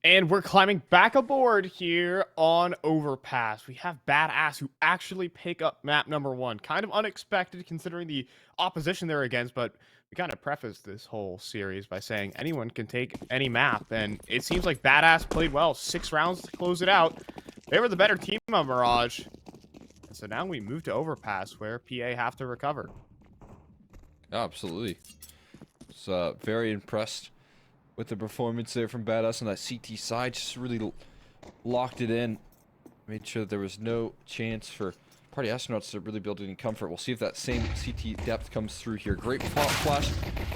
And we're climbing back aboard here on Overpass. We have Badass who actually pick up map number 1. Kind of unexpected considering the opposition they're against, but we kind of prefaced this whole series by saying anyone can take any map, and it seems like Badass played well. 6 rounds to close it out. They were the better team on Mirage. And so now we move to Overpass, where PA have to recover. Absolutely. So very impressed with the performance there from Badass on that CT side. Just really locked it in. Made sure that there was no chance for Party Astronauts to really build any comfort. We'll see if that same CT depth comes through here. Great pop flash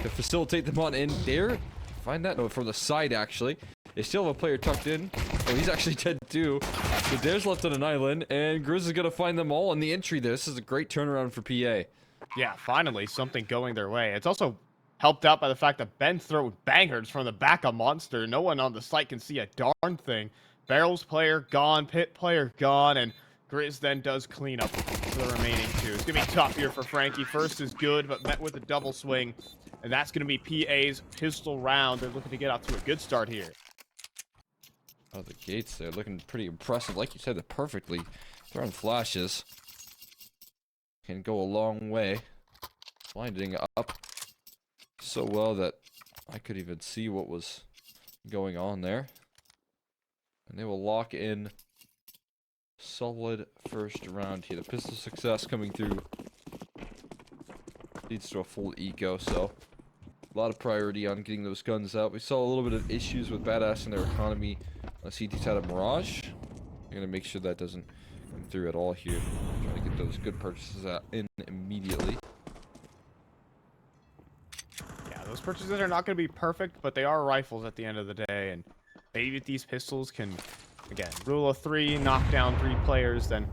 to facilitate them on in there. Find that note from the side, actually. They still have a player tucked in. Oh, he's actually dead too. So Dare's left on an island, and Grizz is going to find them all in the entry. This is a great turnaround for PA. Yeah, finally something going their way. It's also helped out by the fact that Ben's throwing bangers from the back of Monster. No one on the site can see a darn thing. Barrels player gone, Pit player gone, and Grizz then does clean up for the remaining 2. It's going to be tough here for Frankie. First is good, but met with a double swing. And that's going to be PA's pistol round. They're looking to get off to a good start here. Oh, the gates, they're looking pretty impressive. Like you said, they're perfectly throwing flashes. Can go a long way. Blinding up so well that I could even see what was going on there. And they will lock in solid first round here. The pistol success coming through leads to a full eco, so a lot of priority on getting those guns out. We saw a little bit of issues with Badass and their economy on the CT side of Mirage. I'm going to make sure that doesn't come through at all here. Trying to get those good purchases out in immediately. Those purchases are not going to be perfect, but they are rifles at the end of the day, and maybe if these pistols can, again, rule of 3, knock down 3 players, then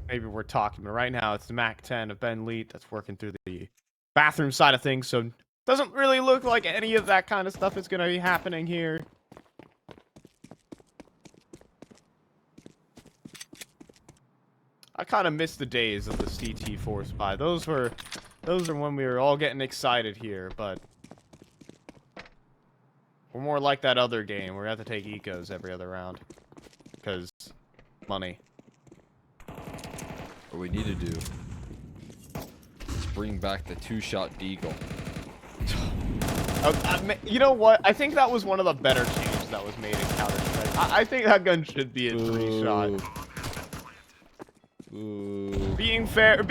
maybe we're talking. But right now, it's the MAC-10 of Ben Leet that's working through the bathroom side of things, so doesn't really look like any of that kind of stuff is going to be happening here. I kind of miss the days of the CT Force Buy. Those are when we were all getting excited here, but we're more like that other game where we have to take ecos every other round. Because money. What we need to do is bring back the 2-shot deagle. You know what? I think that was one of the better changes that was made in Counter-Strike. I think that gun should be a 3-shot. Ooh. Being fair,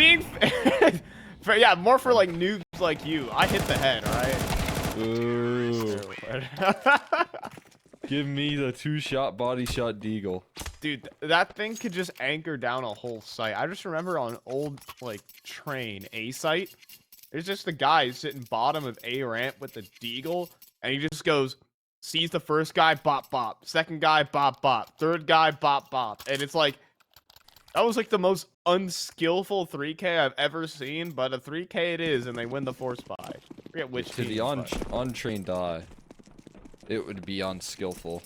yeah, more for like noobs like you. I hit the head, alright? Ooh. Give me the 2-shot body shot deagle. Dude, that thing could just anchor down a whole site. I just remember on old, like, train A site, there's just the guy sitting bottom of A ramp with the deagle, and he just goes, sees the first guy, bop, bop. Second guy, bop, bop. Third guy, bop, bop. And it's like, that was like the most unskillful 3K I've ever seen, but a 3K it is, and they win the force buy. I forget which to team, the untrained eye, it would be unskillful.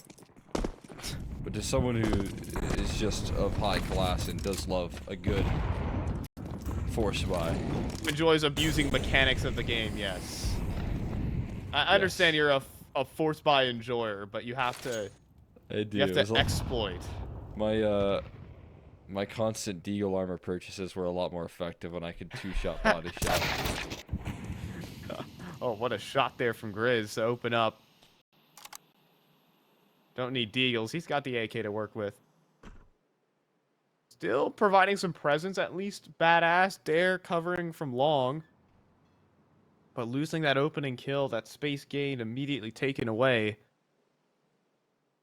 But to someone who is just of high class and does love a good force buy, enjoys abusing mechanics of the game, yes. I understand you're a force buy enjoyer, but you have to exploit. My constant deagle armor purchases were a lot more effective when I could 2-shot body shot. Oh, what a shot there from Grizz to open up. Don't need deagles. He's got the AK to work with. Still providing some presence, at least Badass. Dare covering from long. But losing that opening kill, that space gain immediately taken away.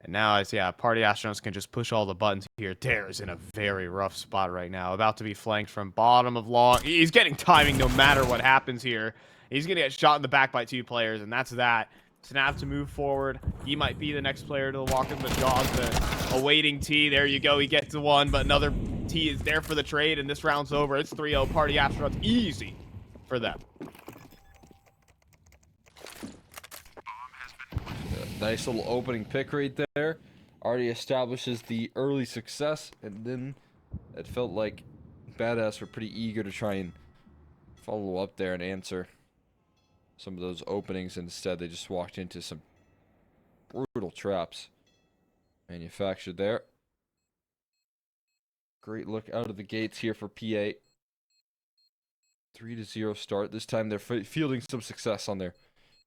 And now, Party Astronauts can just push all the buttons here. Dare is in a very rough spot right now. About to be flanked from bottom of long. He's getting timing no matter what happens here. He's going to get shot in the back by 2 players, and that's that. Snap to move forward. He might be the next player to walk in the jaws. The awaiting T. There you go. He gets 1, but another T is there for the trade, and this round's over. It's 3-0 Party Astronauts. Easy for them. Nice little opening pick right there. Already establishes the early success, and then it felt like Badass were pretty eager to try and follow up there and answer some of those openings. Instead, they just walked into some brutal traps. Manufactured there. Great look out of the gates here for PA. 3-0 start. This time they're fielding some success on their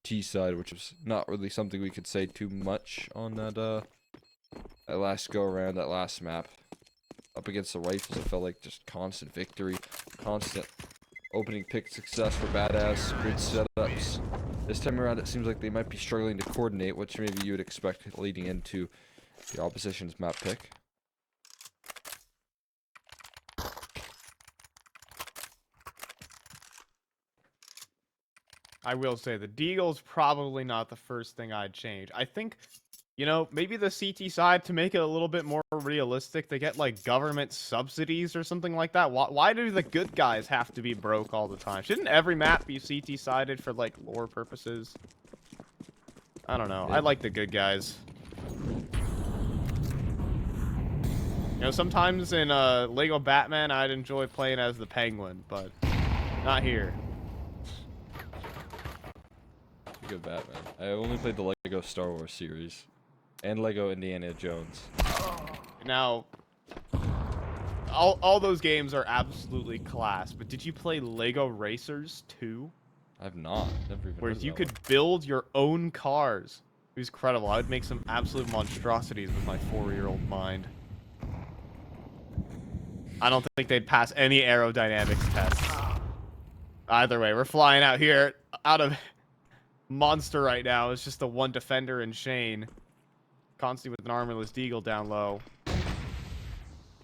T side, which was not really something we could say too much on that last go around, that last map. Up against the rifles, it felt like just constant victory, constant opening pick success for badass, good setups. This time around, it seems like they might be struggling to coordinate, which maybe you would expect leading into the opposition's map pick. I will say the Deagle's probably not the first thing I'd change. I think, you know, maybe the CT side, to make it a little bit more realistic, they get like government subsidies or something like that. Why do the good guys have to be broke all the time? Shouldn't every map be CT sided for like lore purposes? I don't know. I like the good guys. You know, sometimes in Lego Batman, I'd enjoy playing as the Penguin, but not here. Good Batman. I only played the Lego Star Wars series and Lego Indiana Jones. Now, all those games are absolutely class, but did you play Lego Racers 2? I've not. Never even Where heard of you that could one. build your own cars. It was incredible. I would make some absolute monstrosities with my 4-year-old mind. I don't think they'd pass any aerodynamics tests. Either way, we're flying out here out of monster right now. It's just the one defender and Shane. Consti with an armorless Deagle down low.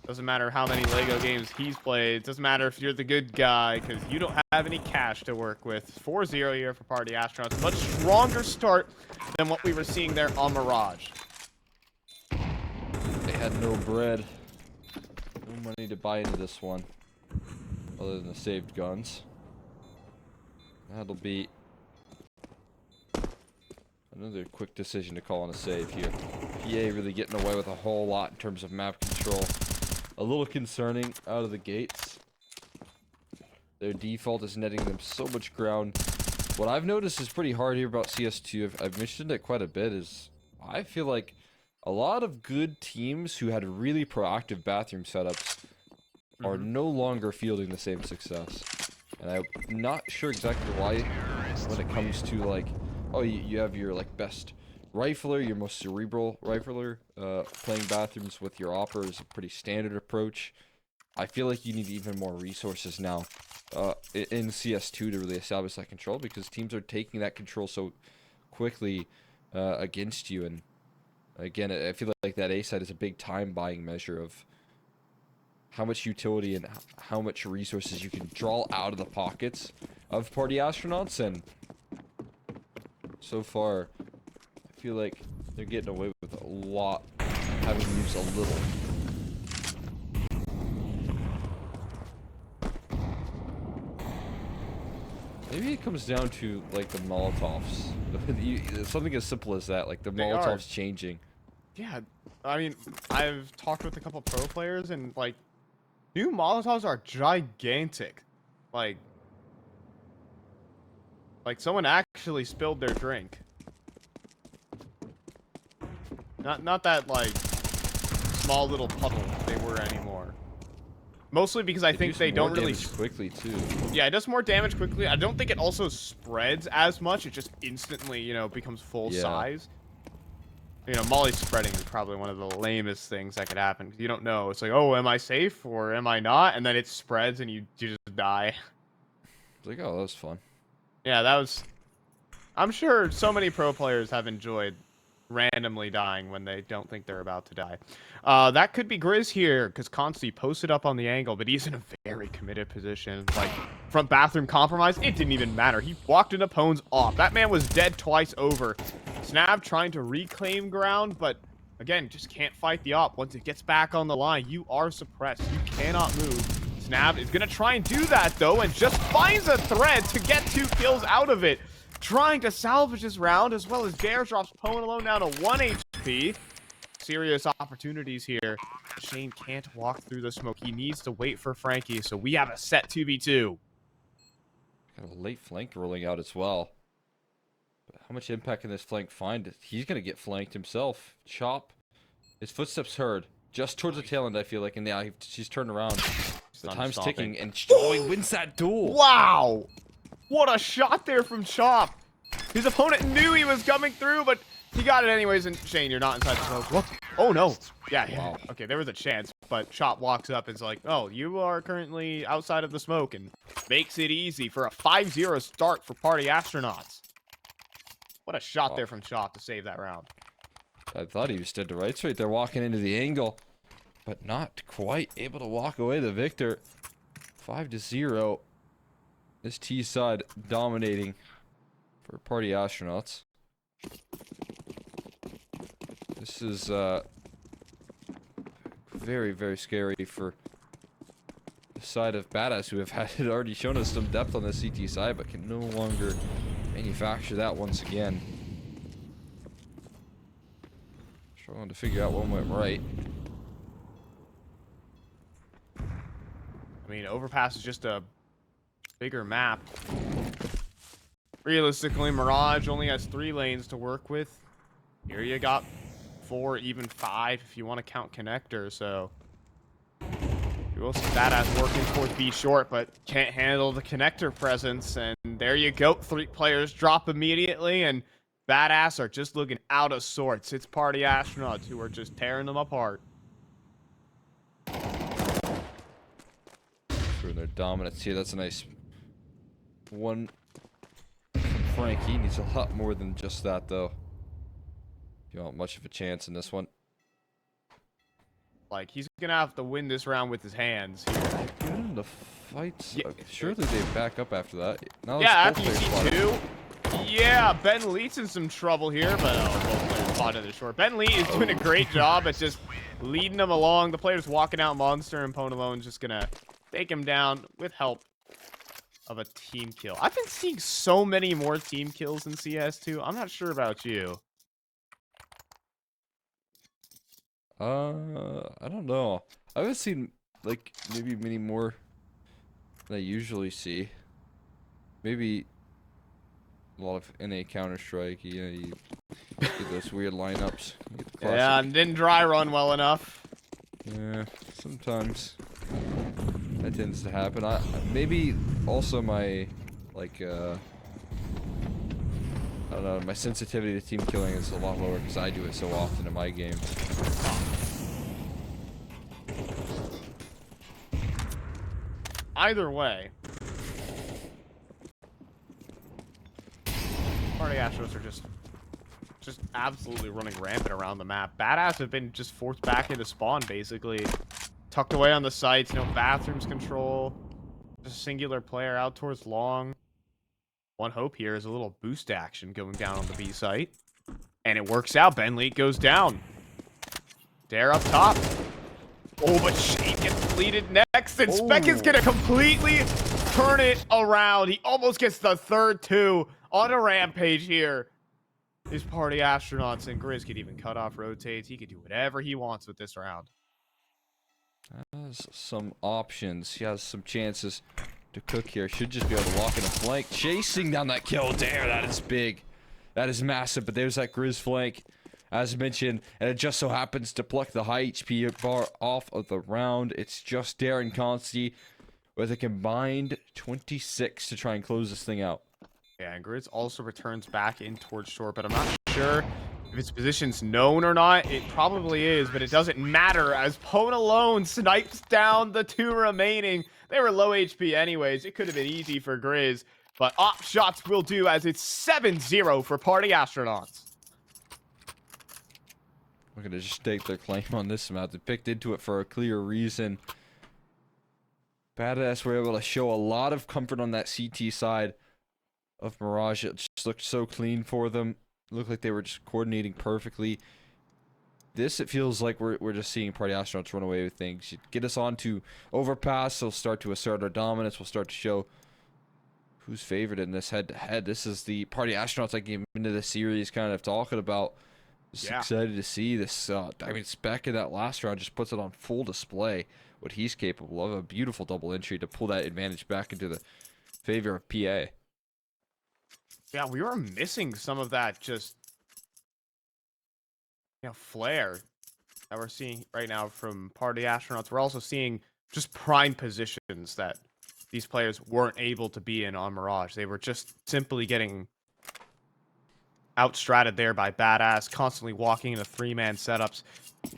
Doesn't matter how many Lego games he's played. Doesn't matter if you're the good guy, because you don't have any cash to work with. 4-0 here for Party Astronauts. Much stronger start than what we were seeing there on Mirage. They had no bread. No money to buy into this one. Other than the saved guns. That'll be another quick decision to call on a save here. PA really getting away with a whole lot in terms of map control. A little concerning out of the gates. Their default is netting them so much ground. What I've noticed is pretty hard here about CS2, I've mentioned it quite a bit, is I feel like a lot of good teams who had really proactive bathroom setups are no longer fielding the same success. And I'm not sure exactly why when it comes to like, oh, you have your like best rifler, your most cerebral rifler, playing bathrooms with your opera is a pretty standard approach. I feel like you need even more resources now in CS2 to really establish that control, because teams are taking that control so quickly against you. And again, I feel like that A side is a big time buying measure of how much utility and how much resources you can draw out of the pockets of Party Astronauts. And so far, I feel like they're getting away with a lot, having used a little. Maybe it comes down to like the Molotovs. Something as simple as that, like the Molotovs changing. Yeah, I mean, I've talked with a couple pro players, and like, new Molotovs are gigantic. Like someone actually spilled their drink. Not that like small little puddle they were anymore. Mostly because I think they don't really quickly too. Yeah, it does more damage quickly. I don't think it also spreads as much. It just instantly, you know, becomes full size. You know, Molly spreading is probably one of the lamest things that could happen, because you don't know. It's like, oh, am I safe or am I not? And then it spreads and you just die. It's like, oh, that was fun. Yeah, that was... I'm sure so many pro players have enjoyed randomly dying when they don't think they're about to die. That could be Grizz here, because Consti posted up on the angle, but he's in a very committed position. Like, front bathroom compromise, it didn't even matter. He walked into Pone's off. That man was dead twice over. Snap trying to reclaim ground, but again, just can't fight the op. Once it gets back on the line, you are suppressed. You cannot move. Snap is going to try and do that, though, and just finds a thread to get 2 kills out of it. Trying to salvage this round, as well as Dare drops PwnAlone down to 1 HP. Serious opportunities here. Shane can't walk through the smoke. He needs to wait for Frankie, so we have a set 2v2. Kind of a late flank rolling out as well. But how much impact can this flank find? He's going to get flanked himself. Chop His footsteps heard. Just towards the tail end, I feel like. And yeah, she's turned around. The time's ticking. And oh, he wins that duel. Wow! What a shot there from Chop. His opponent knew he was coming through, but he got it anyways. And Shane, you're not inside the smoke. What? Oh, no. Yeah. Wow. Okay, there was a chance. But Chop walks up and is like, oh, you are currently outside of the smoke. And makes it easy for a 5-0 start for Party Astronauts. What a shot there from Chop to save that round. I thought he was dead to rights right there, walking into the angle, but not quite able to walk away the victor. 5-0. This T side dominating for Party Astronauts. This is very, very scary for the side of Badass, who have had already shown us some depth on the CT side, but can no longer manufacture that once again. Struggling to figure out what went right. I mean, Overpass is just a bigger map. Realistically, Mirage only has 3 lanes to work with. Here you got 4, even 5 if you want to count connector, so you will see Badass working towards B short, but can't handle the connector presence, and there you go. 3 players drop immediately, and Badass are just looking out of sorts. It's Party Astronauts who are just tearing them apart. Through their dominance here, that's a nice one from Frank. He needs a lot more than just that, though. You don't want much of a chance in this one. Like, he's gonna have to win this round with his hands here. Good in the fights. Yeah. Okay, surely they back up after that. Now Yeah, it's after both you players see spotted. 2. Yeah, Ben Lee's in some trouble here, but both players spotted it short. Ben Lee is doing a great job at just leading them along. The player's walking out Monster, and PwnAlone's just gonna take him down with help of a team kill. I've been seeing so many more team kills in CS2. I'm not sure about you. I don't know. I haven't seen, like, maybe many more than I usually see. Maybe a lot of NA Counter-Strike, you know, you get those weird lineups. You get the classic. Yeah, and didn't dry run well enough. Yeah, sometimes that tends to happen. Maybe also my, like, I don't know, my sensitivity to team killing is a lot lower because I do it so often in my games. Either way, Party Astros are just absolutely running rampant around the map. Badass have been just forced back into spawn, basically. Tucked away on the sites, no bathrooms control. Just a singular player out towards long. One hope here is a little boost action going down on the B site. And it works out. Ben Lee goes down. Dare up top. Oh, but Shane gets deleted next, and Spec is going to completely turn it around. He almost gets the third 2 on a rampage here. His Party Astronauts, and Grizz could even cut off rotates. He could do whatever he wants with this round. Has some options. He has some chances to cook here. Should just be able to walk in a flank. Chasing down that kill there. That is big. That is massive, but there's that Grizz flank. As mentioned, and it just so happens to pluck the high HP bar off of the round. It's just Dare and Consti with a combined 26 to try and close this thing out. Yeah, and Grizz also returns back in towards short, but I'm not sure if its position's known or not. It probably is, but it doesn't matter as PwnAlone snipes down the 2 remaining. They were low HP anyways. It could have been easy for Grizz, but op shots will do as it's 7-0 for Party Astronauts. We're going to just stake their claim on this map. They picked into it for a clear reason. Badass were able to show a lot of comfort on that CT side of Mirage. It just looked so clean for them. It looked like they were just coordinating perfectly. This, it feels like we're just seeing Party Astronauts run away with things. You get us onto Overpass, they'll start to assert our dominance. We'll start to show who's favored in this head-to-head. This is the Party Astronauts I came into the series kind of talking about. Just excited to see this. I mean, Spec in that last round just puts it on full display, what he's capable of. A beautiful double entry to pull that advantage back into the favor of PA. Yeah, we were missing some of that just, flair. that we're seeing right now from Party Astronauts, we're also seeing just prime positions that these players weren't able to be in on Mirage. They were just simply getting outstratted there by Badass, constantly walking into three-man setups.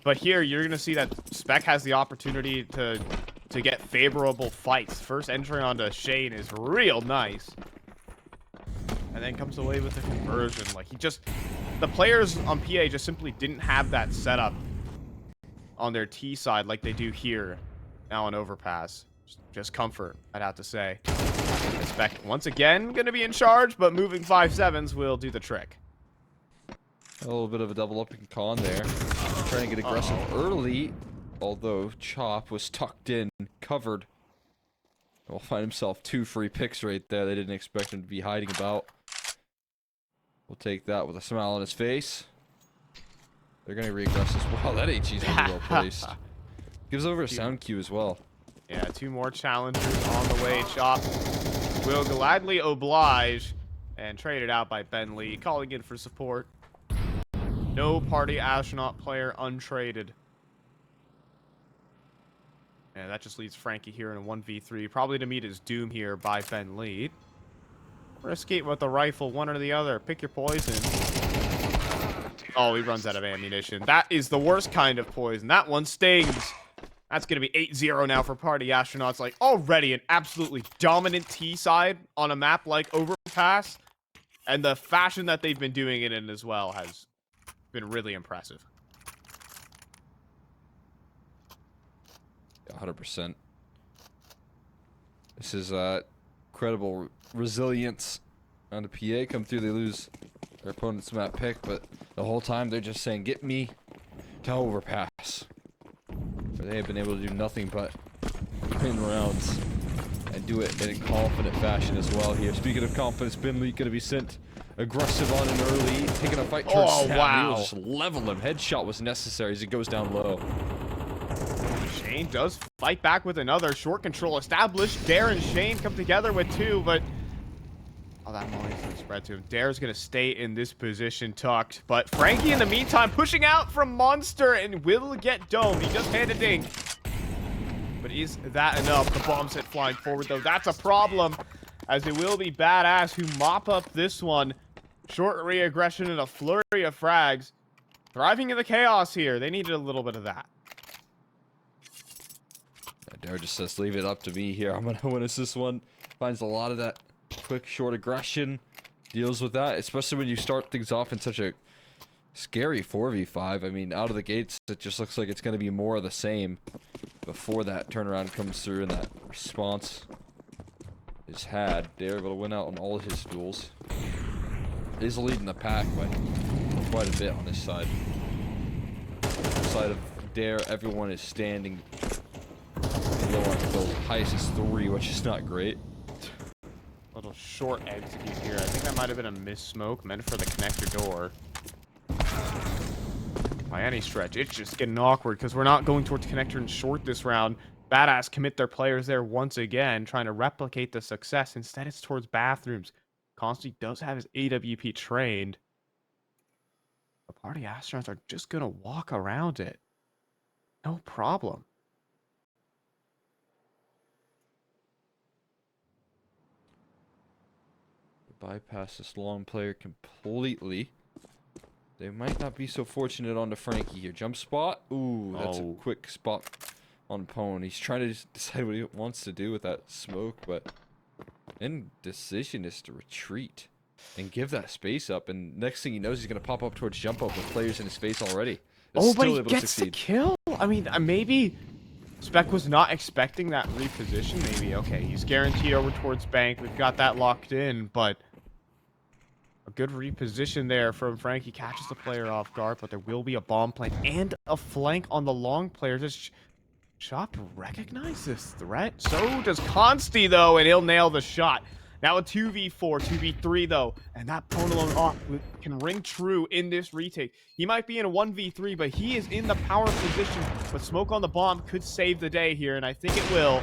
But here, you're going to see that Spec has the opportunity to get favorable fights. First entry onto Shane is real nice. And then comes away with a conversion. Like, the players on PA just simply didn't have that setup on their T side like they do here now on Overpass. Just comfort, I'd have to say. And Spec, once again, going to be in charge, but moving 5-7s will do the trick. A little bit of a double up in con there. Trying to get aggressive early, although Chop was tucked in, covered. Will find himself 2 free picks right there. They didn't expect him to be hiding about. We'll take that with a smile on his face. They're going to regress as well. That HE's really well placed. Gives over a sound cue as well. Yeah, 2 more challengers on the way. Chop will gladly oblige and trade it out by Ben Lee, calling in for support. No Party Astronaut player untraded. And that just leaves Frankie here in a 1v3, probably to meet his doom here by Ben Lee. Or escape with the rifle, one or the other. Pick your poison. Oh, he runs out of ammunition. That is the worst kind of poison. That one stings. That's going to be 8-0 now for Party Astronauts. Like, already an absolutely dominant T side on a map like Overpass. And the fashion that they've been doing it in as well has been really impressive. 100%. This is incredible resilience on the PA. Come through, they lose their opponent's map pick, but the whole time they're just saying, get me to Overpass. But they have been able to do nothing but win rounds and do it in a confident fashion as well here. Speaking of confidence, Binley going to be sent aggressive on an early, taking a fight towards Snap. Wow. He will just level him. Headshot was necessary as he goes down low. Shane does fight back with another. Short control established. Dare and Shane come together with 2, but oh, that molly's gonna spread to him. Dare's gonna stay in this position tucked, but Frankie in the meantime pushing out from Monster and will get domed. He just had a ding. But is that enough? The bomb's hit flying forward though. That's a problem, as it will be Badass who mop up this one. Short re-aggression and a flurry of frags. Thriving in the chaos here. They needed a little bit of that. Dare just says, leave it up to me here. I'm going to win us this one. Finds a lot of that quick, short aggression. Deals with that, especially when you start things off in such a scary 4v5. I mean, out of the gates, it just looks like it's going to be more of the same before that turnaround comes through and that response is had. Dare able to win out on all of his duels. He's leading the pack by quite a bit on this side. On the side of Dare, everyone is standing low on kills. Highest is 3, which is not great. Little short execute here. I think that might have been a miss smoke meant for the connector door. By any stretch, it's just getting awkward because we're not going towards connector and short this round. Badass commit their players there once again, trying to replicate the success. Instead, it's towards bathrooms. Consti does have his AWP trained. The Party Astronauts are just going to walk around it. No problem. Bypass this long player completely. They might not be so fortunate on the Frankie here. Jump spot. Ooh, that's a quick spot on Pwn. He's trying to decide what he wants to do with that smoke, but indecision is to retreat and give that space up. And next thing he knows, he's going to pop up towards jump up with players in his face already. Oh, but he gets the kill. I mean, maybe Spec was not expecting that reposition. Maybe, okay, he's guaranteed over towards bank. We've got that locked in, but a good reposition there from Frankie. Catches the player off guard, but there will be a bomb plant and a flank on the long player. Does Chop recognize this threat? So does Consti, though, and he'll nail the shot. Now a 2v4, 2v3, though, and that PwnAlone off can ring true in this retake. He might be in a 1v3, but he is in the power position. But smoke on the bomb could save the day here, and I think it will.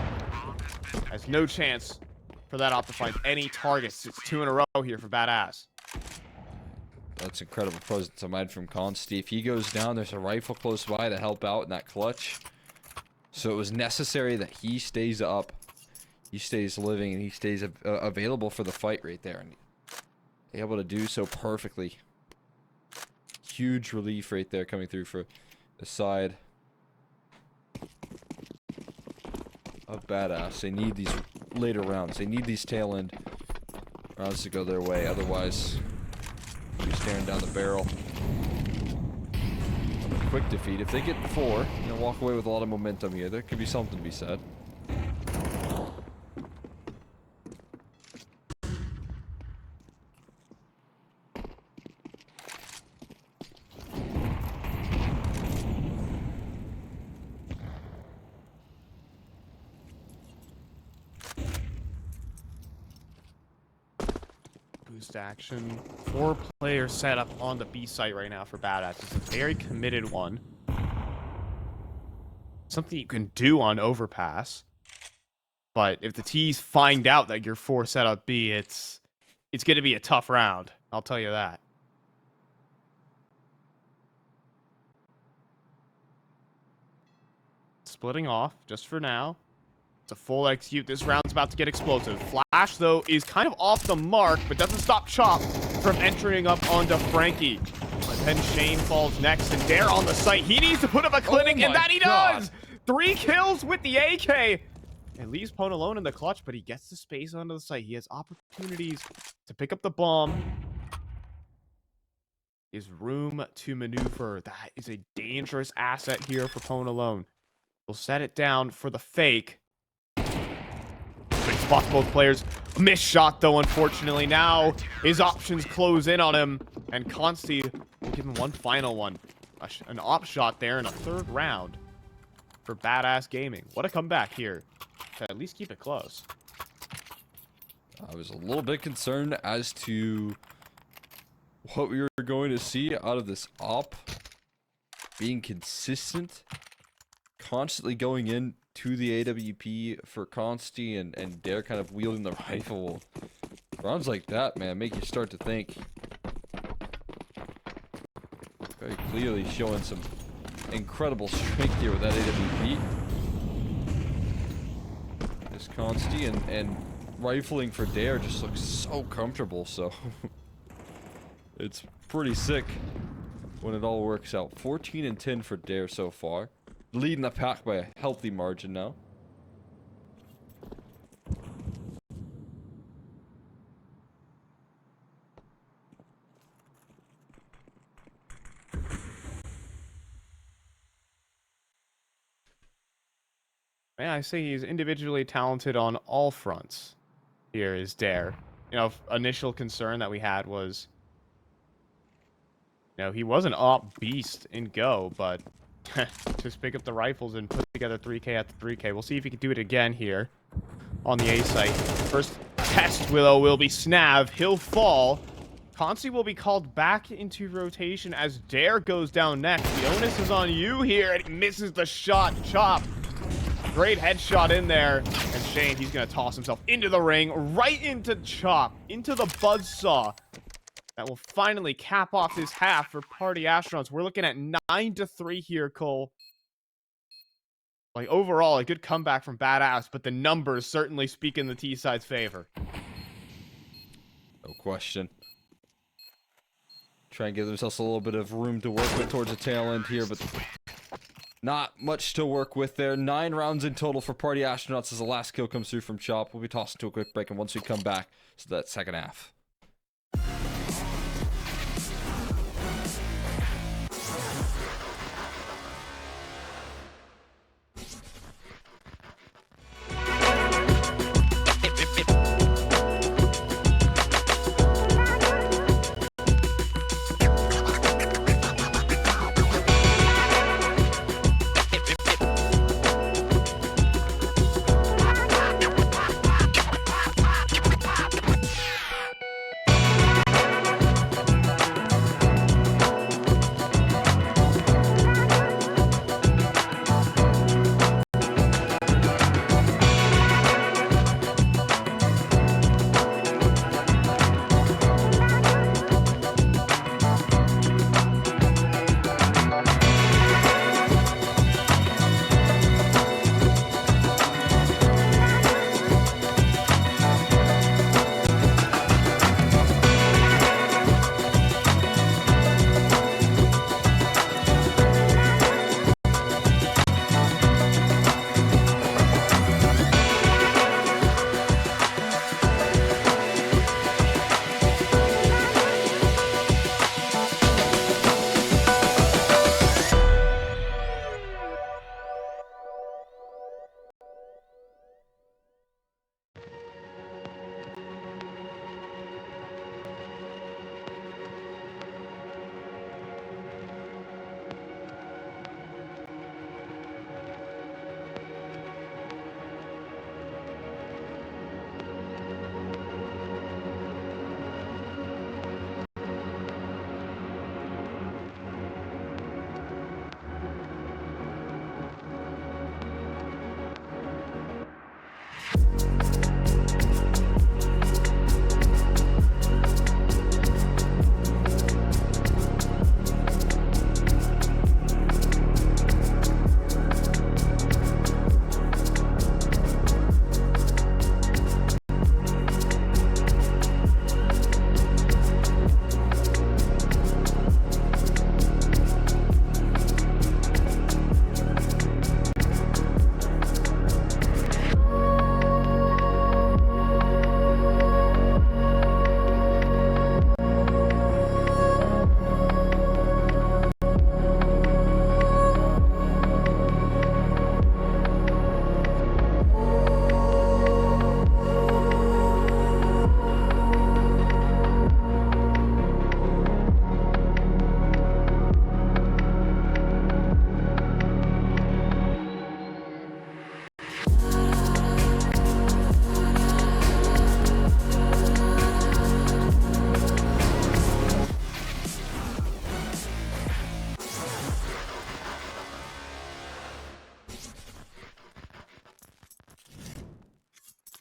Has no chance for that op to find any targets. It's 2 in a row here for Badass. That's incredible presence of mind from consti. If he goes down, there's a rifle close by to help out in that clutch. So it was necessary that he stays up. He stays living and he stays available for the fight right there. And able to do so perfectly. Huge relief right there coming through for the side of Badass. They need these later rounds. They need these tail end rounds to go their way. Otherwise, you're staring down the barrel of a quick defeat. If they get 4, walk away with a lot of momentum here. There could be something to be said. Action. 4-player setup on the B site right now for Badass. It's a very committed one. Something you can do on Overpass. But if the T's find out that you're 4 set up B, it's going to be a tough round. I'll tell you that. Splitting off just for now. It's a full execute. This round's about to get explosive. Flash, though, is kind of off the mark, but doesn't stop Chop from entering up onto Frankie. But then Shane falls next, and Dare on the site. He needs to put up a clinic, and that he does! 3 kills with the AK. And leaves PwnAlone in the clutch, but he gets the space onto the site. He has opportunities to pick up the bomb. Is room to maneuver. That is a dangerous asset here for PwnAlone. We'll set it down for the fake. Spots both players. A missed shot, though, unfortunately. Now his options close in on him, and consti will give him one final one. An op shot there in a 3rd round for Badass Gaming. What a comeback here to at least keep it close. I was a little bit concerned as to what we were going to see out of this op. Being consistent, constantly going in to the AWP for consti and Dare kind of wielding the rifle. Rounds like that, man, make you start to think. Very clearly showing some incredible strength here with that AWP. This consti and rifling for Dare just looks so comfortable, so it's pretty sick when it all works out. 14 and 10 for Dare so far. Leading the pack by a healthy margin now. Man, I say he's individually talented on all fronts. Here is Dare. Initial concern that we had was, he was an op beast in Go, but just pick up the rifles and put together 3K at the 3K. We'll see if he can do it again here on the A site. First test will be Snav. He'll fall. consti will be called back into rotation as Dare goes down next. The onus is on you here, and he misses the shot. Chop. Great headshot in there. And Shane, he's going to toss himself into the ring, right into Chop, into the buzzsaw. That will finally cap off his half for Party Astronauts. We're looking at 9-3 here, Cole. Like, overall, a good comeback from Badass, but the numbers certainly speak in the T-side's favor. No question. Try and give themselves a little bit of room to work with towards the tail end here, but not much to work with there. 9 rounds in total for Party Astronauts as the last kill comes through from Chop. We'll be tossing to a quick break, and once we come back, so that second half.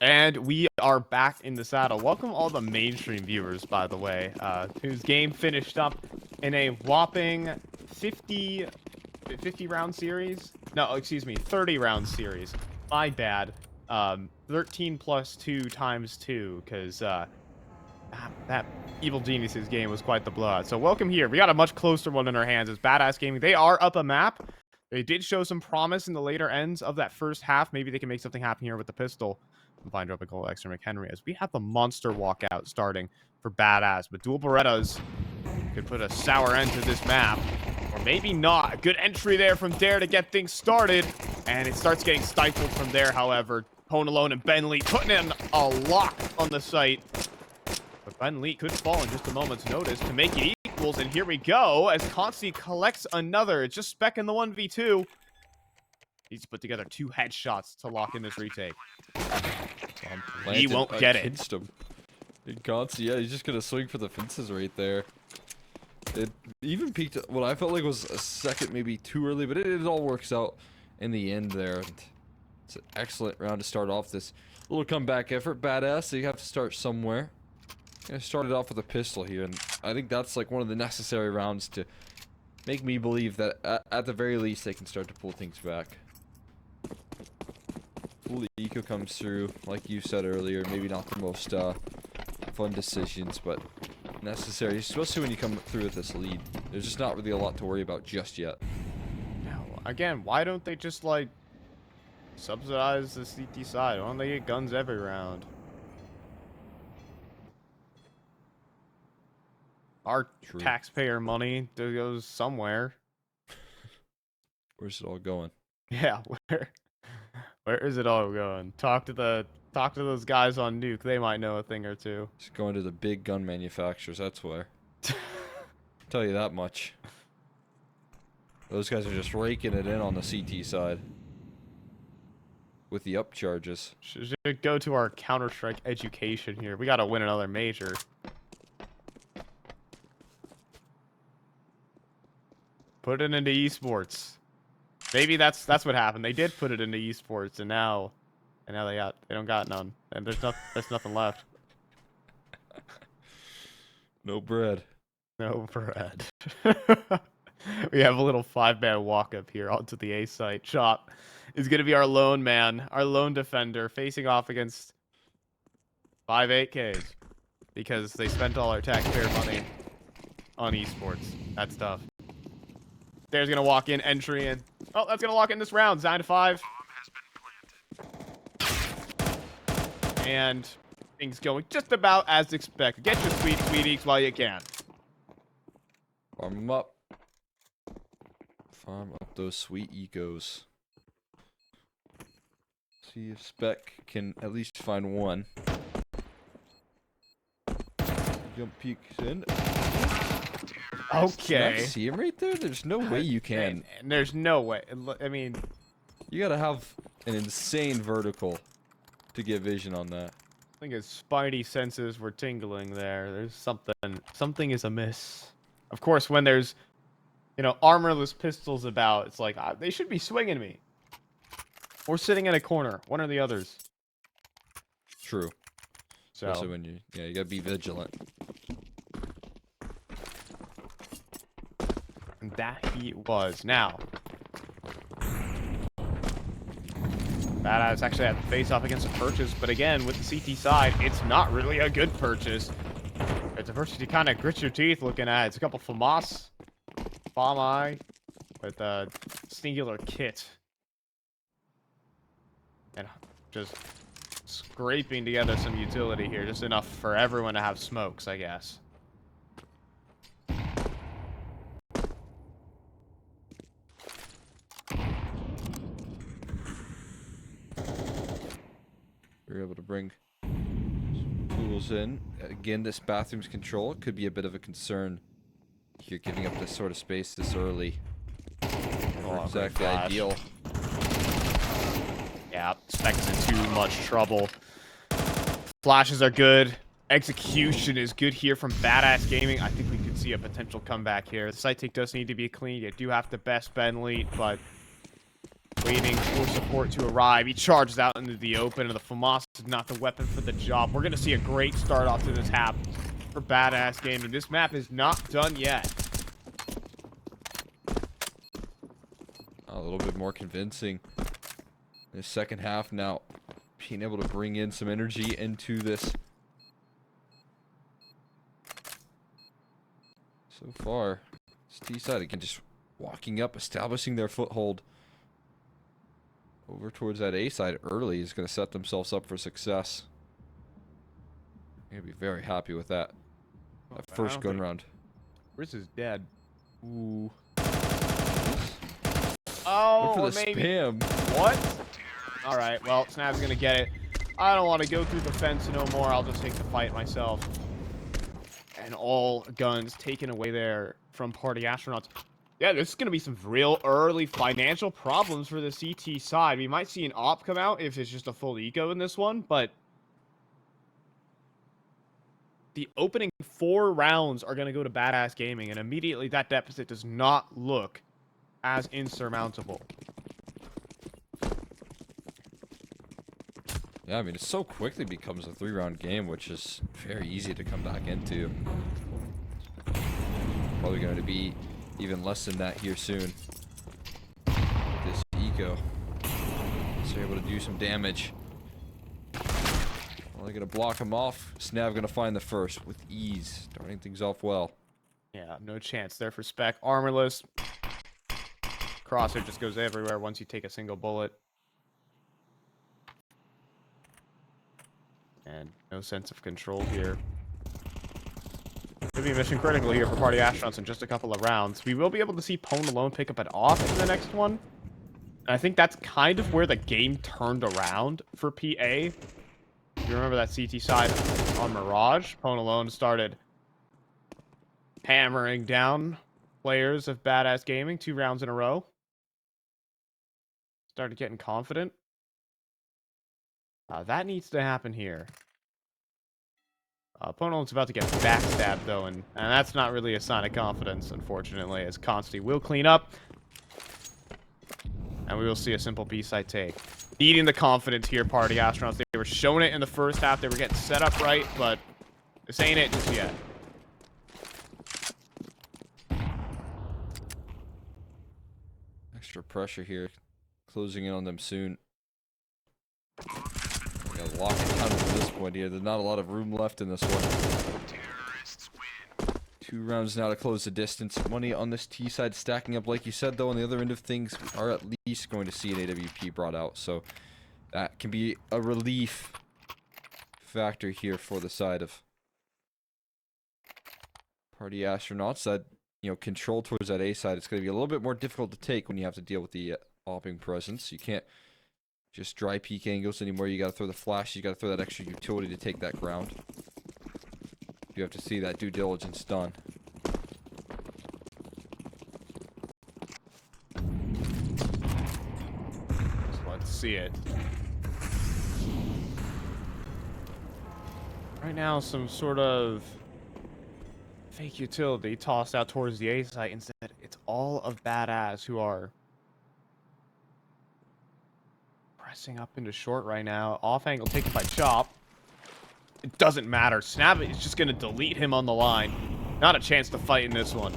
And we are back in the saddle. Welcome all the mainstream viewers, by the way, whose game finished up in a whopping 50 round series. No, excuse me, 30 round series. My bad. 13 plus 2 times 2, because that Evil Geniuses game was quite the blowout. So welcome here. We got a much closer one in our hands. It's Badass Gaming. They are up a map. They did show some promise in the later ends of that first half. Maybe they can make something happen here with the pistol. Combined drop a goal extra McHenry as we have the monster walkout starting for Badass. But dual Berettas could put a sour end to this map. Or maybe not. A good entry there from Dare to get things started. And it starts getting stifled from there, however. PwnAlone and Ben Lee putting in a lock on the site. But Ben Lee could fall in just a moment's notice to make it equals. And here we go as consti collects another. It's just spec in the 1v2. Needs to put together 2 headshots to lock in this retake. He won't get it. consti, yeah, he's just gonna swing for the fences right there. It even peaked what I felt like was a second, maybe too early, but it all works out in the end there. And it's an excellent round to start off this little comeback effort. Badass, so you have to start somewhere. I started off with a pistol here, and I think that's like one of the necessary rounds to make me believe that at the very least they can start to pull things back. Full eco comes through, like you said earlier, maybe not the most fun decisions, but necessary, especially when you come through with this lead. There's just not really a lot to worry about just yet. Now, again, why don't they just, like, subsidize the CT side? Why don't they get guns every round? Our taxpayer money goes somewhere. Where's it all going? Yeah, where is it all going? Talk to those guys on Nuke. They might know a thing or two. It's going to the big gun manufacturers, that's where. Tell you that much. Those guys are just raking it in on the CT side. With the upcharges. Should go to our Counter-Strike education here. We gotta win another major. Put it into esports. Maybe that's what happened. They did put it into esports, and now they don't got none, and there's nothing left. No bread. No bread. We have a little 5-man walk up here onto the A site. Chop is gonna be our lone man, our lone defender, facing off against 5 8Ks because they spent all our taxpayer money on esports. That's tough. There's gonna walk in, entry in. Oh, that's gonna lock in this round. 9-5. And things going just about as expected. Get your sweet eeks while you can. Farm them up. Farm up those sweet ecos. See if Spec can at least find one. Jump peeks in. Okay. Can I see him right there? There's no way you can. And there's no way. I mean, you gotta have an insane vertical to get vision on that. I think his spidey senses were tingling there. There's something is amiss. Of course, when there's, armorless pistols about, it's like, they should be swinging me. Or sitting in a corner. One or the others. True. So. Especially when you gotta be vigilant. And that he was. Now. Badass actually had to face off against a purchase, but again, with the CT side, it's not really a good purchase. It's a purchase you kind of grit your teeth looking at. It's a couple FAMAS, FAMI, with a singular kit. And just scraping together some utility here, just enough for everyone to have smokes, I guess. We're able to bring tools in. Again, this bathroom's control could be a bit of a concern. You're giving up this sort of space this early. Not exactly ideal. Yeah, Spec's in too much trouble. Flashes are good. Execution is good here from Badass Gaming. I think we could see a potential comeback here. The site take does need to be clean. You do have to best Ben Lee, but Waiting for support to arrive. He charges out into the open, and the FAMAS is not the weapon for the job. We're going to see a great start off to this half for Badass Gaming. This map is not done yet. A little bit more convincing. In the second half now, being able to bring in some energy into this. So far, it's T-side again, just walking up, establishing their foothold over towards that A side early is going to set themselves up for success. I'm going to be very happy with that. That first gun round. Riz is dead. Ooh. Oh, look for the maybe. spam. What? All right, well, Snap's going to get it. I don't want to go through the fence no more. I'll just take the fight myself. And all guns taken away there from Party Astronauts. Yeah, this is going to be some real early financial problems for the CT side. We might see an op come out if it's just a full eco in this one, but the opening 4 rounds are going to go to Badass Gaming, and immediately that deficit does not look as insurmountable. Yeah, I mean, it so quickly becomes a 3-round game, which is very easy to come back into. Probably going to be even less than that here soon. This eco. So you're able to do some damage. Only going to block him off. Snav going to find the first with ease. Starting things off well. Yeah, no chance there for Spec. Armorless. Crosshair just goes everywhere once you take a single bullet. And no sense of control here. Could be mission critical here for Party Astronauts in just a couple of rounds. We will be able to see PwnAlone pick up an off in the next one. And I think that's kind of where the game turned around for PA. If you remember that CT side on Mirage, PwnAlone started hammering down players of Badass Gaming 2 rounds in a row. Started getting confident. That needs to happen here. PwnAlone's about to get backstabbed, though, and that's not really a sign of confidence, unfortunately, as consti will clean up. And we will see a simple B-side take. Needing the confidence here, Party Astronauts. They were showing it in the first half. They were getting set up right, but this ain't it just yet. Extra pressure here. Closing in on them soon. Gotta lock it down to this point here. There's not a lot of room left in this one. 2 rounds now to close the distance. Money on this T side stacking up, like you said, though. On the other end of things, we are at least going to see an AWP brought out, so that can be a relief factor here for the side of Party Astronauts. That, you know, control towards that A side, it's going to be a little bit more difficult to take when you have to deal with the opping presence. You can't just dry peek angles anymore. You got to throw the flash. You got to throw that extra utility to take that ground. You have to see that due diligence done. Let's see it. Right now, some sort of fake utility tossed out towards the A site. Instead, it's all of Badass who are pressing up into short right now. Off angle taken by Chop. It doesn't matter. Snap is just going to delete him on the line. Not a chance to fight in this one.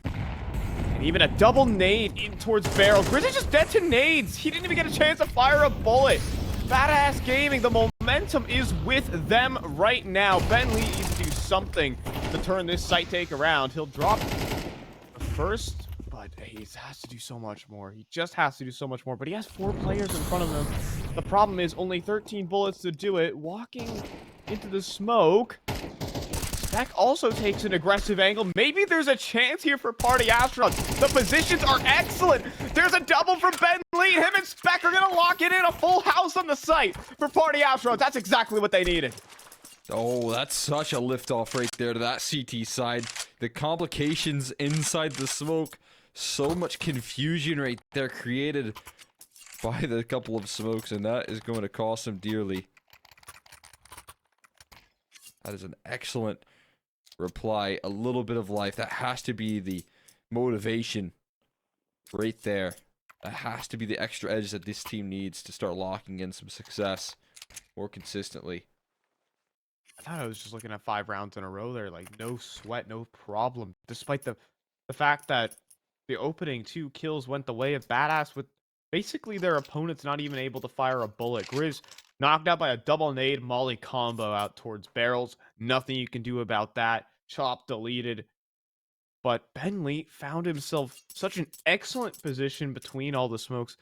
And even a double nade in towards Barrel. Grizz is just dead to nades. He didn't even get a chance to fire a bullet. Badass Gaming, the momentum is with them right now. Ben Lee needs to do something to turn this site take around. He'll drop the first, but he has to do so much more. He just has to do so much more, but he has 4 players in front of him. The problem is only 13 bullets to do it. Walking into the smoke. Spec also takes an aggressive angle. Maybe there's a chance here for Party Astronauts. The positions are excellent. There's a double from Ben Lee. Him and Spec are going to lock it in. A full house on the site for Party Astronauts. That's exactly what they needed. Oh, that's such a liftoff right there to that CT side. The complications inside the smoke. So much confusion right there created by the couple of smokes, and that is going to cost them dearly. That is an excellent reply. A little bit of life. That has to be the motivation right there. That has to be the extra edge that this team needs to start locking in some success more consistently. I thought I was just looking at 5 rounds in a row there, like no sweat, no problem. Despite the fact that the opening 2 kills went the way of Badass with basically their opponents not even able to fire a bullet. Grizz knocked out by a double nade molly combo out towards barrels. Nothing you can do about that. Chop deleted. But Bentley found himself such an excellent position between all the smokes.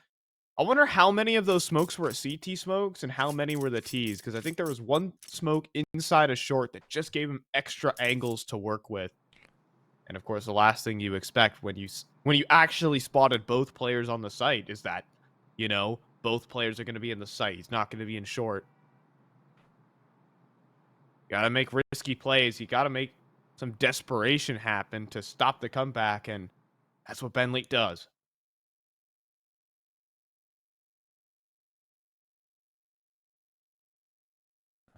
I wonder how many of those smokes were CT smokes and how many were the Ts, because I think there was one smoke inside a short that just gave him extra angles to work with. And of course, the last thing you expect when you actually spotted both players on the site is that, you know, both players are going to be in the site. He's not going to be in short. You got to make risky plays. You got to make some desperation happen to stop the comeback, and that's what Ben Leet does.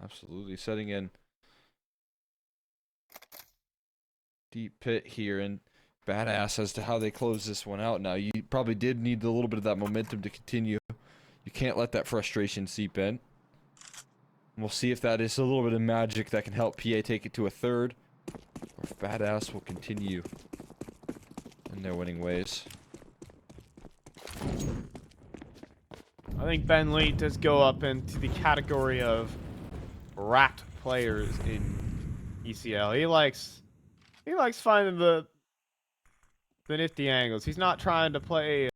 Absolutely. Setting in deep pit here, and Badass as to how they close this one out. Now, you probably did need a little bit of that momentum to continue. You can't let that frustration seep in. We'll see if that is a little bit of magic that can help PA take it to a third, or if Badass will continue in their winning ways. I think Ben Leet does go up into the category of rat players in ECL. He likes finding the nifty angles. He's not trying to play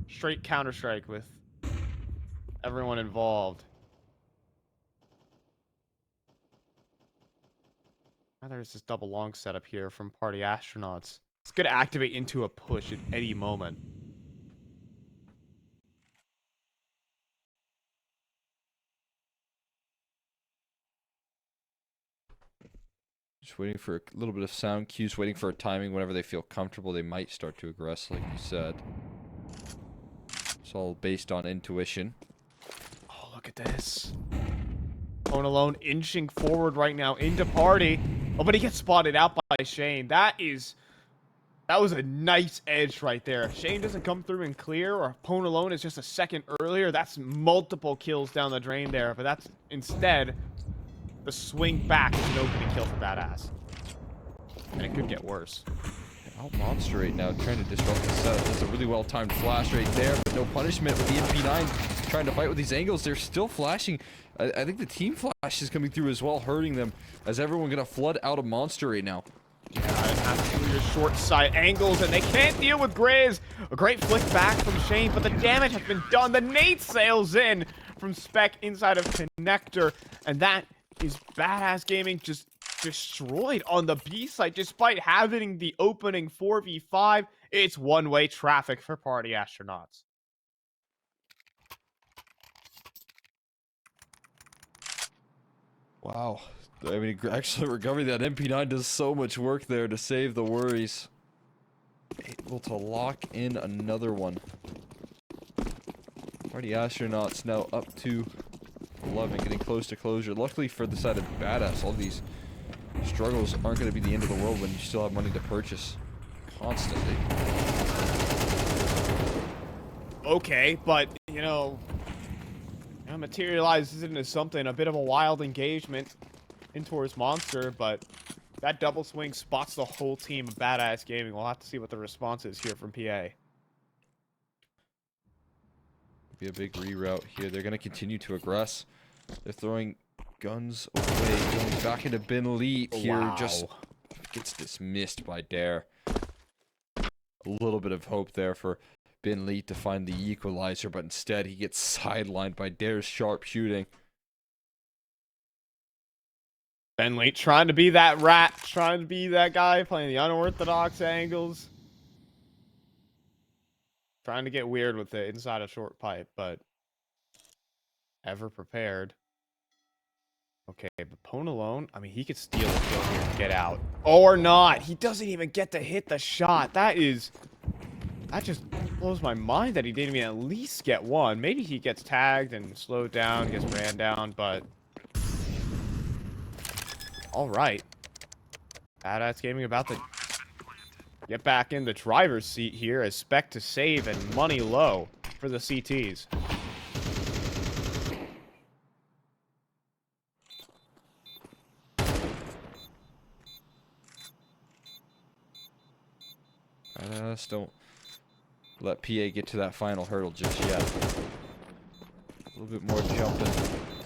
straight Counter-Strike with everyone involved. Now there's this double long setup here from Party Astronauts. It's going to activate into a push at any moment. Just waiting for a little bit of sound cues, waiting for a timing. Whenever they feel comfortable, they might start to aggress, like you said. It's all based on intuition. Oh, look at this. PwnAlone inching forward right now into Party. Oh, but he gets spotted out by Shane. That was a nice edge right there. If Shane doesn't come through and clear, or PwnAlone is just a second earlier, that's multiple kills down the drain there. But that's instead the swing back is an opening kill for Badass. And it could get worse. Out Monster right now, trying to disrupt the setup. That's a really well-timed flash right there, but no punishment with the MP9 trying to fight with these angles. They're still flashing. I think the team flash is coming through as well, hurting them, as everyone gonna flood out of Monster right now. Yeah, and absolutely short side angles, and they can't deal with Grizz. A great flick back from Shane, but the damage has been done. The nade sails in from Spec inside of Connector, and that is Badass Gaming just destroyed on the B side, despite having the opening 4v5. It's one-way traffic for Party Astronauts. Wow. I mean, actually recovering that MP9 does so much work there to save the worries. Able to lock in another one. Party Astronauts now up to 11, getting close to closure. Luckily for the side of Badass, all these struggles aren't going to be the end of the world when you still have money to purchase constantly. Okay, but, you know, materializes into something, a bit of a wild engagement in towards Monster, but that double swing spots the whole team of Badass Gaming. We'll have to see what the response is here from PA. Be a big reroute here. They're going to continue to aggress. They're throwing guns away, going back into Bin Lee here. Wow. Just gets dismissed by Dare. A little bit of hope there for Bin Lee to find the equalizer, but instead he gets sidelined by Dare's sharp shooting. Ben Lee trying to be that rat, trying to be that guy playing the unorthodox angles. Trying to get weird with the inside of short pipe, but ever prepared. Okay, but PwnAlone, I mean, he could steal a kill here and get out. Or not. He doesn't even get to hit the shot. That just blows my mind that he didn't even at least get one. Maybe he gets tagged and slowed down, gets ran down, but all right. Badass Gaming about to get back in the driver's seat here as Spec to save and money low for the CTs. Don't let PA get to that final hurdle just yet. A little bit more jumping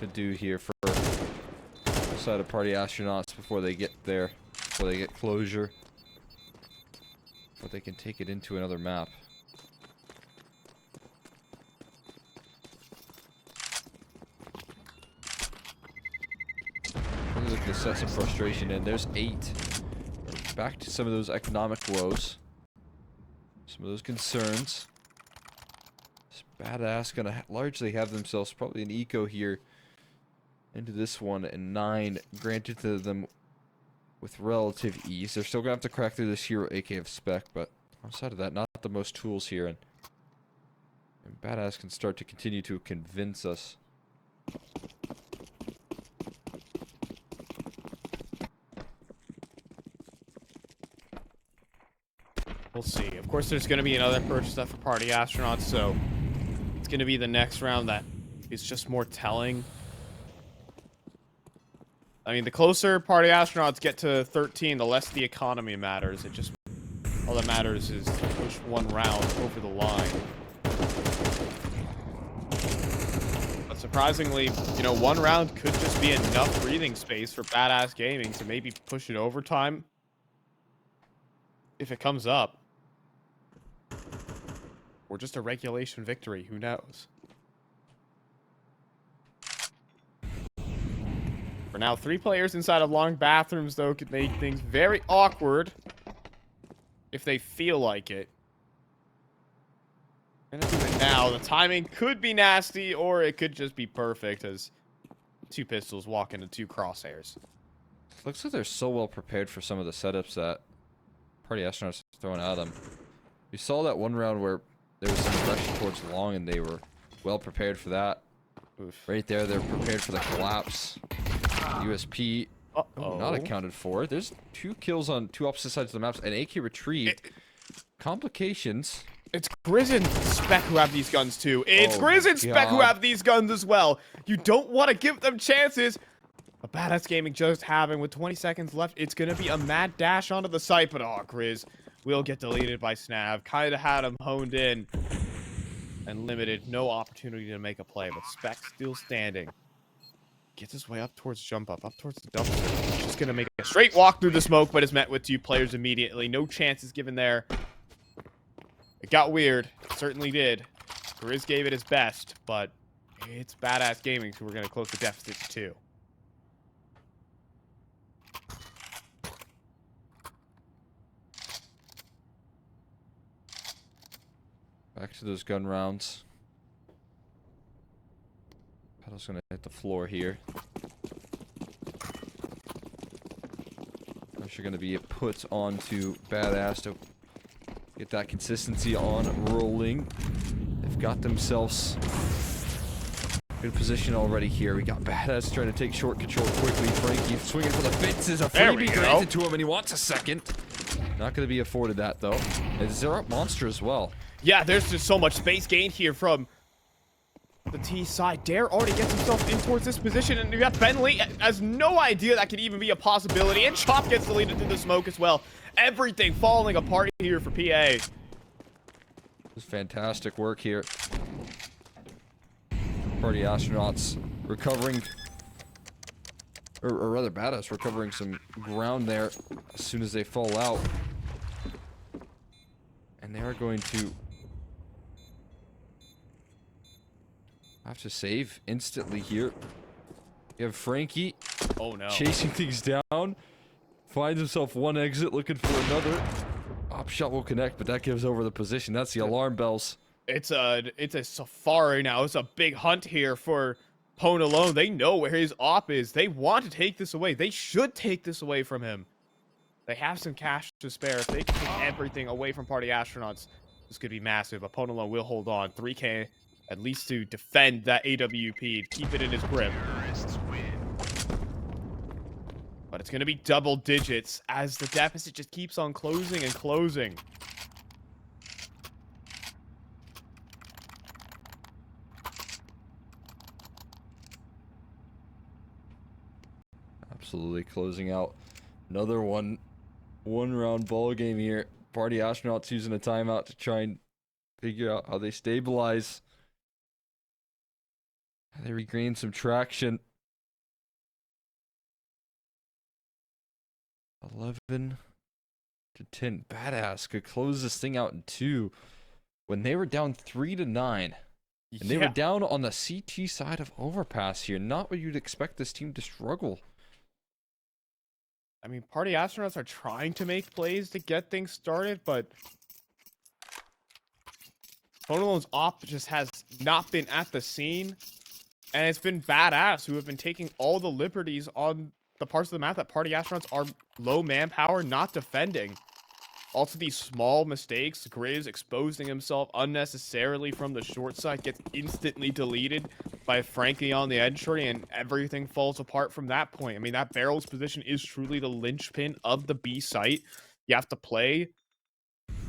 to do here for the side of Party Astronauts before they get there, before they get closure, before they can take it into another map. Really looking to set some frustration in. There's 8. Back to some of those economic woes. Some of those concerns. This badass gonna largely have themselves probably an eco here into this one, and 9 granted to them with relative ease. They're still gonna have to crack through this hero AK of Spec, but outside of that, not the most tools here, and badass can start to continue to convince us. We'll see. Of course, there's going to be another first step for Party Astronauts, so it's going to be the next round that is just more telling. I mean, the closer Party Astronauts get to 13, the less the economy matters. It just, all that matters is to push one round over the line. But surprisingly, you know, one round could just be enough breathing space for Badass Gaming to maybe push it overtime if it comes up. Or just a regulation victory, who knows? For now, 3 players inside of long bathrooms, though, could make things very awkward if they feel like it. Gonna do it now. The timing could be nasty, or it could just be perfect as 2 pistols walk into 2 crosshairs. Looks like they're so well prepared for some of the setups that Party Astronauts are throwing at them. We saw that one round where there was some aggression towards long, and they were well prepared for that. Oof. Right there, they're prepared for the collapse. USP, not accounted for. There's 2 kills on 2 opposite sides of the maps, and AK retrieved. Complications. It's Grizz and Spec who have these guns too. It's Oh Grizz and my Spec who God. have these guns as well. You don't want to give them chances. A Badass Gaming just having with 20 seconds left. It's going to be a mad dash onto the site, but oh, Grizz will get deleted by Snav. Kind of had him honed in and limited. No opportunity to make a play, but Spec still standing. Gets his way up towards jump up towards the dumpster. Just going to make a straight walk through the smoke, but is met with 2 players immediately. No chances given there. It got weird. It certainly did. Grizz gave it his best, but it's Badass Gaming who we're going to close the deficit to 2. Back to those gun rounds. Pedal's gonna hit the floor here. Pressure gonna be put onto Badass to get that consistency on rolling. They've got themselves good position already here. We got Badass trying to take short control quickly. Frankie swinging for the fences. A There we freebie go. granted to him, and he wants a second. Not gonna be afforded that though. And they're up monster as well. Yeah, there's just so much space gained here from the T side. Dare already gets himself in towards this position, and you got Bentley has no idea that could even be a possibility, and Chop gets deleted through the smoke as well. Everything falling apart here for PA. This is fantastic work here. Party Astronauts recovering, or rather Badass recovering some ground there as soon as they fall out. And they are going to have to save instantly here. You have Frankie Oh no. chasing things down. Finds himself one exit, looking for another. Op shot will connect, but that gives over the position. That's the alarm bells. It's a safari now. It's a big hunt here for PwnAlone. They know where his op is. They want to take this away. They should take this away from him. They have some cash to spare. If they can take everything away from Party Astronauts, this could be massive. But PwnAlone will hold on. 3K at least to defend that AWP, keep it in his grip. But But it's going to be double digits as the deficit just keeps on closing and closing. Absolutely closing out another one round ball game here. Party Astronauts using a timeout to try and figure out how they stabilize. How they regain some traction. 11 to 10. Badass could close this thing out in 2 when they were down 3-9. And they were down on the CT side of Overpass here. Not what you'd expect this team to struggle. I mean, Party Astronauts are trying to make plays to get things started, but PwnAlone's op just has not been at the scene. And it's been Badass who have been taking all the liberties on the parts of the map that Party Astronauts are low manpower, not defending. Also, these small mistakes, Grizz exposing himself unnecessarily from the short side gets instantly deleted by Frankie on the edge shorty, and everything falls apart from that point. I mean, that barrel's position is truly the linchpin of the B site. You have to play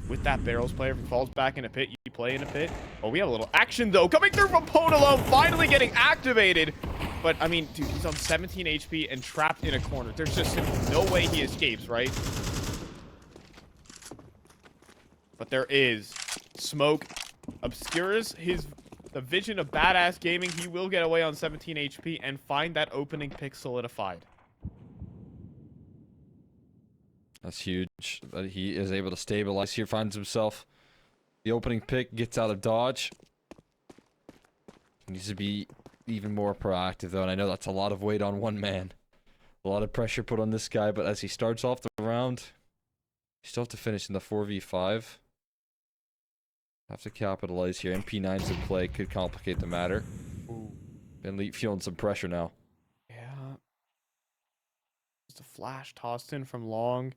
with that barrels player. If he falls back in a pit, you play in a pit. Oh, we have a little action, though, coming through from PwnAlone, finally getting activated. But, I mean, dude, he's on 17 HP and trapped in a corner. There's just no way he escapes, right? But there is. Smoke obscures the vision of Badass Gaming. He will get away on 17 HP and find that opening pick solidified. That's huge that he is able to stabilize here, finds himself the opening pick, gets out of dodge. He needs to be even more proactive though, and I know that's a lot of weight on one man. A lot of pressure put on this guy, but as he starts off the round, you still have to finish in the 4v5. Have to capitalize here. MP9's in play, could complicate the matter. Ooh. Benleet feeling some pressure now. Yeah. Just a flash tossed in from long.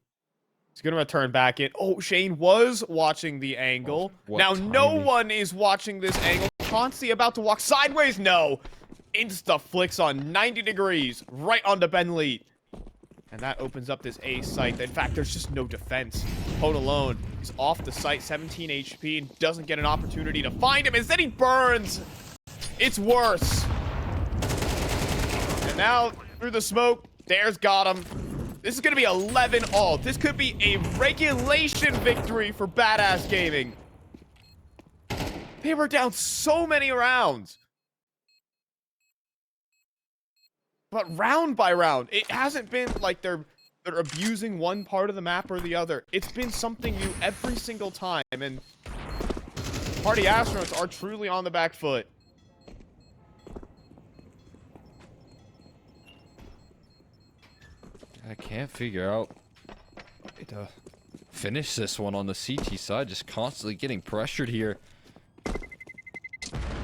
He's going to return back in. Oh, Shane was watching the angle. Oh, now, timing. no one is watching this angle. Consti about to walk sideways. No. Insta flicks on 90 degrees right onto Benleet. And that opens up this A site. In fact, there's just no defense. PwnAlone is off the site, 17 HP, and doesn't get an opportunity to find him. Instead, he burns. It's worse. And now, through the smoke, Dare's got him. This is going to be 11-all. This could be a regulation victory for Badass Gaming. They were down so many rounds. But round by round, it hasn't been like they're abusing one part of the map or the other. It's been something new every single time, and Party Astronauts are truly on the back foot. I can't figure out a way to finish this one on the CT side, just constantly getting pressured here.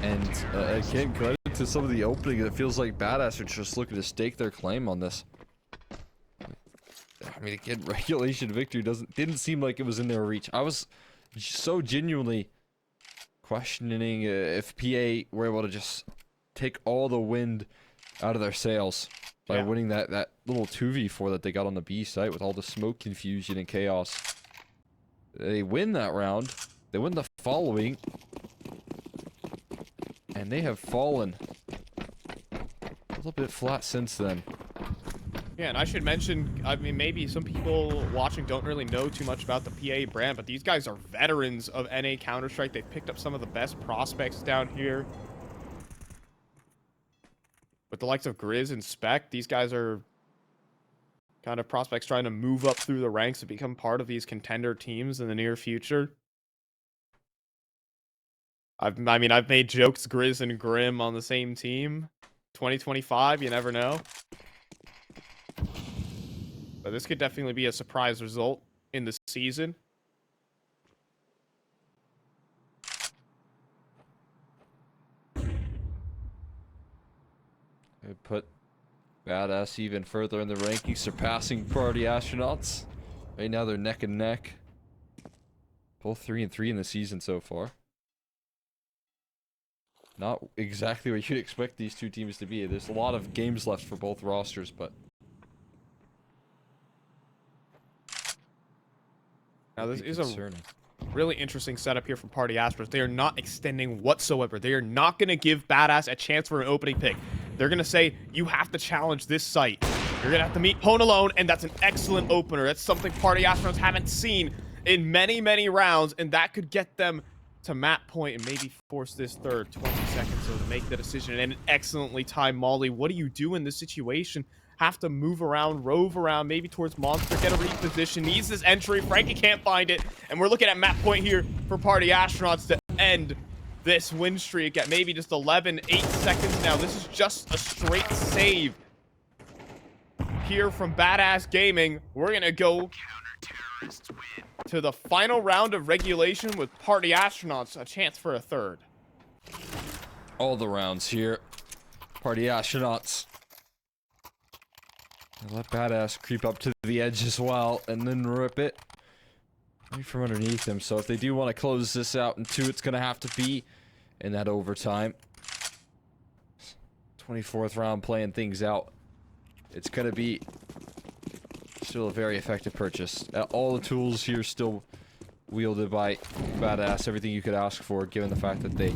And again, credit to some of the opening. It feels like Badass are just looking to stake their claim on this. I mean, again, regulation victory didn't seem like it was in their reach. I was so genuinely questioning if PA were able to just take all the wind out of their sails by winning that little 2v4 that they got on the B site with all the smoke confusion and chaos. They win that round. They win the following. And they have fallen a little bit flat since then. Yeah, and I should mention, I mean, maybe some people watching don't really know too much about the PA brand, but these guys are veterans of NA Counter-Strike. They've picked up some of the best prospects down here. With the likes of Grizz and Spec, these guys are kind of prospects trying to move up through the ranks to become part of these contender teams in the near future. I've made jokes, Grizz and Grim on the same team. 2025, you never know. But this could definitely be a surprise result in the season. It put Badass even further in the rankings, surpassing Party Astronauts. Right now they're neck and neck. Both 3-3 in the season so far. Not exactly what you'd expect these two teams to be. There's a lot of games left for both rosters, but Now Could this be is concerning. a really interesting setup here from Party Astros. They are not extending whatsoever. They are not going to give Badass a chance for an opening pick. They're going to say, you have to challenge this site. You're going to have to meet PwnAlone, and that's an excellent opener. That's something Party Astros haven't seen in many, many rounds, and that could get them to map point and maybe force this third. 20 seconds so to make the decision, and an excellently timed Molly. What do you do in this situation? Have to move around, rove around, maybe towards Monster, get a reposition, needs this entry. Frankie can't find it, and we're looking at map point here for Party Astronauts to end this win streak at maybe just 8 seconds now. This is just a straight save here from Badass Gaming. We're gonna go to the final round of regulation with Party Astronauts, a chance for a third. All the rounds here. Party Astronauts. And let Badass creep up to the edge as well, and then rip it right from underneath him. So if they do want to close this out in 2, it's going to have to be in that overtime. 24th round playing things out. It's going to be still a very effective purchase. All the tools here still wielded by Badass. Everything you could ask for, given the fact that they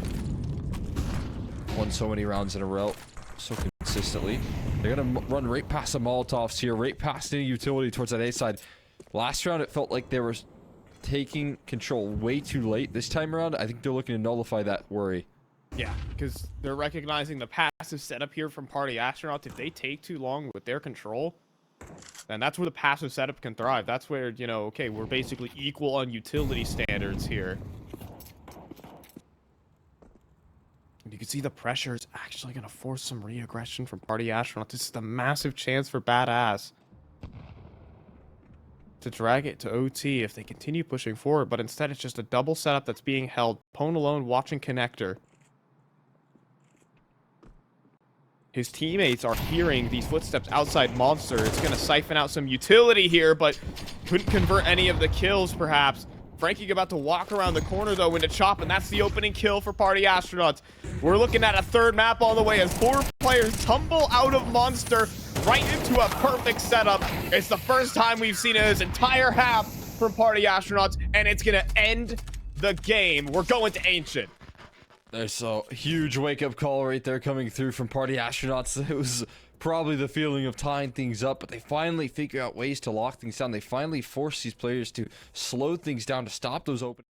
won so many rounds in a row so consistently. They're gonna run right past the Molotovs here, right past any utility towards that A side. Last round, it felt like they were taking control way too late. This time around, I think they're looking to nullify that worry. Yeah, because they're recognizing the passive setup here from Party Astronauts. If they take too long with their control, then that's where the passive setup can thrive. That's where, you know, okay, we're basically equal on utility standards here. You can see the pressure is actually going to force some re-aggression from Party Astronauts. This is a massive chance for Badass to drag it to OT if they continue pushing forward, but instead it's just a double setup that's being held. PwnAlone watching connector. His teammates are hearing these footsteps outside Monster. It's going to siphon out some utility here, but couldn't convert any of the kills, perhaps. Frankie about to walk around the corner, though, into Chop, and that's the opening kill for Party Astronauts. We're looking at a third map on the way as 4 players tumble out of Monster right into a perfect setup. It's the first time we've seen it this entire half from Party Astronauts, and it's going to end the game. We're going to Ancient. There's a huge wake-up call right there coming through from Party Astronauts. It was probably the feeling of tying things up, but they finally figure out ways to lock things down. They finally force these players to slow things down to stop those open